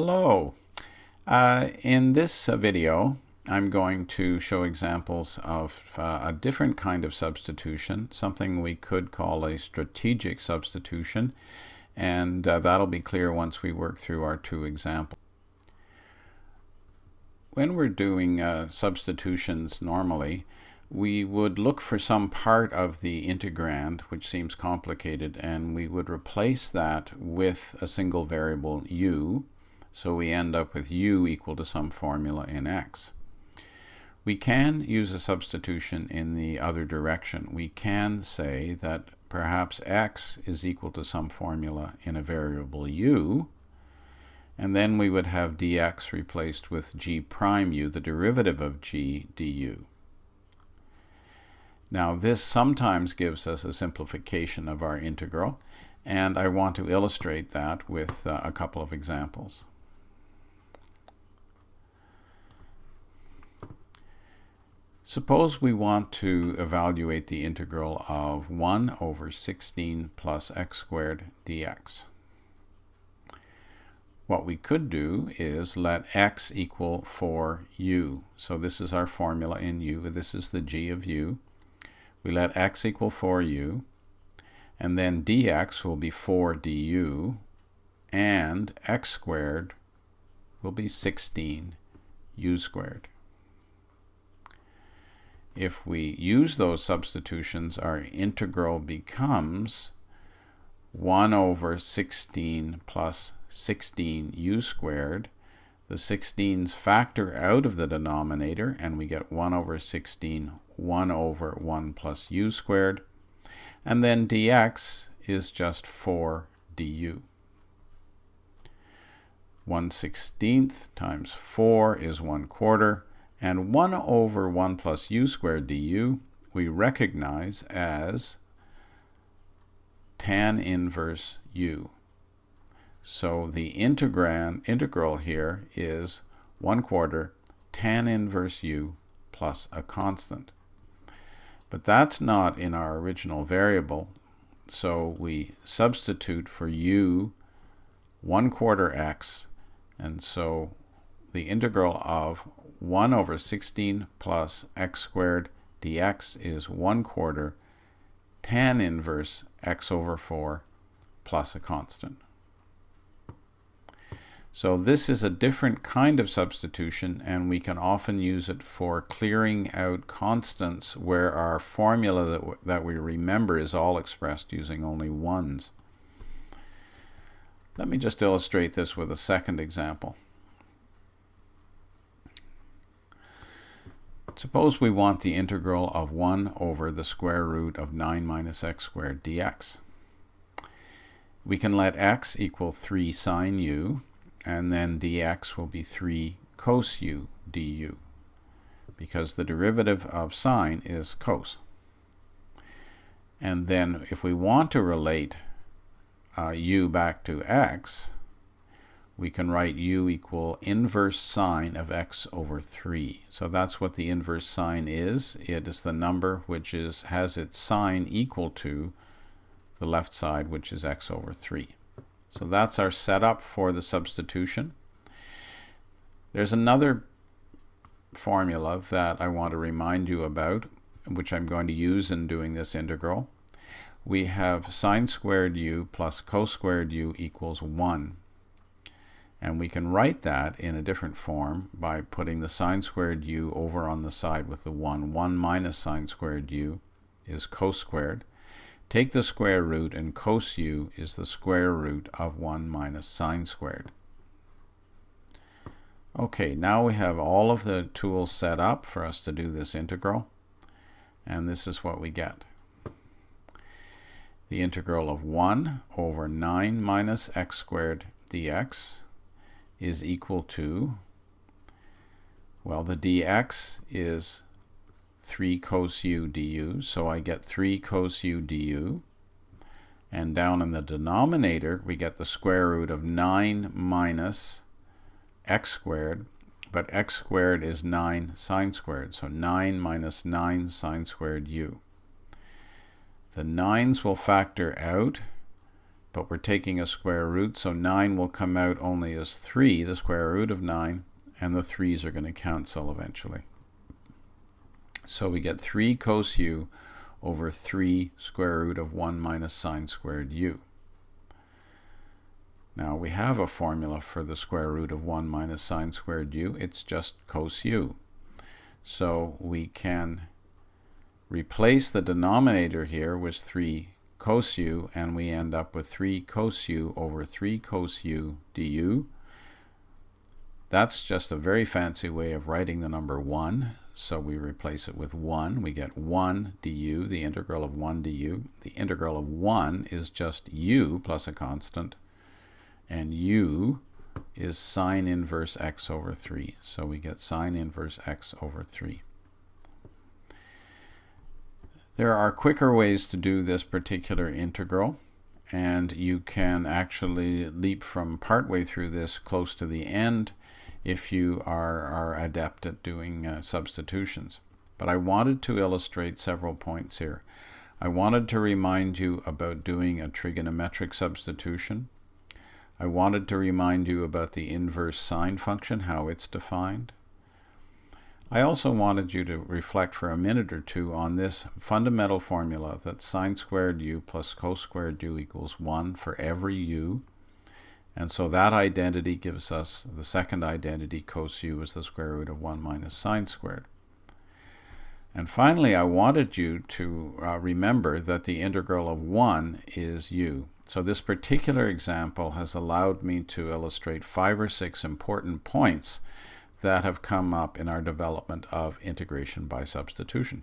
Hello. In this video, I'm going to show examples of a different kind of substitution, something we could call a strategic substitution, and that'll be clear once we work through our two examples. When we're doing substitutions normally, we would look for some part of the integrand which seems complicated, and we would replace that with a single variable u, so we end up with u equal to some formula in x. We can use a substitution in the other direction. We can say that perhaps x is equal to some formula in a variable u, and then we would have dx replaced with g prime u, the derivative of g du. Now this sometimes gives us a simplification of our integral, and I want to illustrate that with a couple of examples. Suppose we want to evaluate the integral of 1 over 16 plus x squared dx. What we could do is let x equal 4u. So this is our formula in u. This is the g of u. We let x equal 4u, and then dx will be 4 du, and x squared will be 16 u squared. If we use those substitutions, our integral becomes 1 over 16 plus 16 u squared. The 16's factor out of the denominator, and we get 1 over 16, 1 over 1 plus u squared. And then dx is just 4 du. 1/16 times 4 is 1/4. And 1 over 1 plus u squared du we recognize as tan inverse u. So the integral here is 1/4 tan inverse u plus a constant. But that's not in our original variable, so we substitute for u 1/4 x, and so the integral of 1 over 16 plus x squared dx is 1/4 tan inverse x over 4 plus a constant. So this is a different kind of substitution, and we can often use it for clearing out constants where our formula that we remember is all expressed using only ones. Let me just illustrate this with a second example. Suppose we want the integral of 1 over the square root of 9 minus x squared dx. We can let x equal 3 sine u, and then dx will be 3 cos u du, because the derivative of sine is cos. And then if we want to relate u back to x, we can write u equal inverse sine of x over 3. So that's what the inverse sine is. It is the number which has its sign equal to the left side, which is x over 3. So that's our setup for the substitution. There's another formula that I want to remind you about, which I'm going to use in doing this integral. We have sine squared u plus cos squared u equals 1. And we can write that in a different form by putting the sine squared u over on the side with the 1. 1 minus sine squared u is cos squared. Take the square root, and cos u is the square root of 1 minus sine squared. Okay, now we have all of the tools set up for us to do this integral, and this is what we get. The integral of 1 over 9 minus x squared dx is equal to, well, the dx is 3 cos u du, so I get 3 cos u du, and down in the denominator we get the square root of 9 minus x squared, but x squared is 9 sine squared, so 9 minus 9 sine squared u. The 9's will factor out but we're taking a square root, so 9 will come out only as 3, the square root of 9, and the 3's are going to cancel eventually. So we get 3 cos u over 3 square root of 1 minus sine squared u. Now we have a formula for the square root of 1 minus sine squared u. It's just cos u. So we can replace the denominator here with 3 cos u, and we end up with 3 cos u over 3 cos u du. That's just a very fancy way of writing the number 1. So we replace it with 1. We get 1 du, the integral of 1 du. The integral of 1 is just u plus a constant, and u is sine inverse x over 3. So we get sine inverse x over 3. There are quicker ways to do this particular integral, and you can actually leap from partway through this close to the end if you are adept at doing substitutions. But I wanted to illustrate several points here. I wanted to remind you about doing a trigonometric substitution. I wanted to remind you about the inverse sine function, how it's defined. I also wanted you to reflect for a minute or two on this fundamental formula that sine squared u plus cos squared u equals 1 for every u. And so that identity gives us the second identity, cos u is the square root of 1 minus sine squared. And finally, I wanted you to remember that the integral of 1 is u. So this particular example has allowed me to illustrate 5 or 6 important points that have come up in our development of integration by substitution.